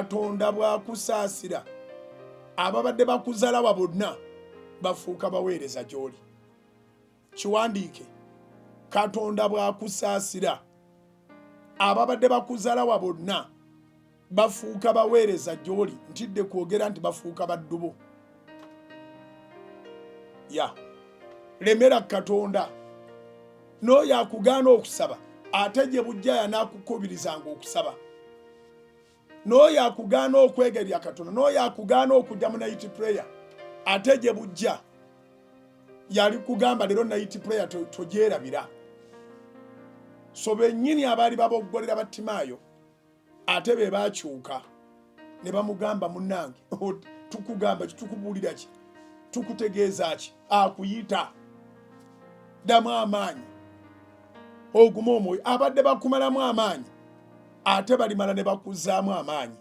Katonda bwakusasira ababadde bakuzalawa bonna bafuuka bawereza gyooli. Kiwandiike, Katonda bwakusasira ababadde bakuzalawa bonna bafuuka bawereza gyooli. Ntidde kwogera nti bafuuka baddubo. Ya lemera Katonda n'oyo akugaana okusaba ate gye bujja yanaakukubirizanga okusaba. N'oyo akugaana okwegerya Katonda, n'oyo akugaana okujja mu night prayer ate gye bujja yali kugamba leero night prayer togyerabira. So bennyini abaali baboggolera Battimaayo ate be baakyuka ne bamugamba munnange tukugamba ki, tukubuulira ki, tukutegeeza ki, akuyita ddamu amaanyi ogume omwoyo. Abadde bakumalamu amaanyi ate balimala ne bakuzzaamu amaanyi.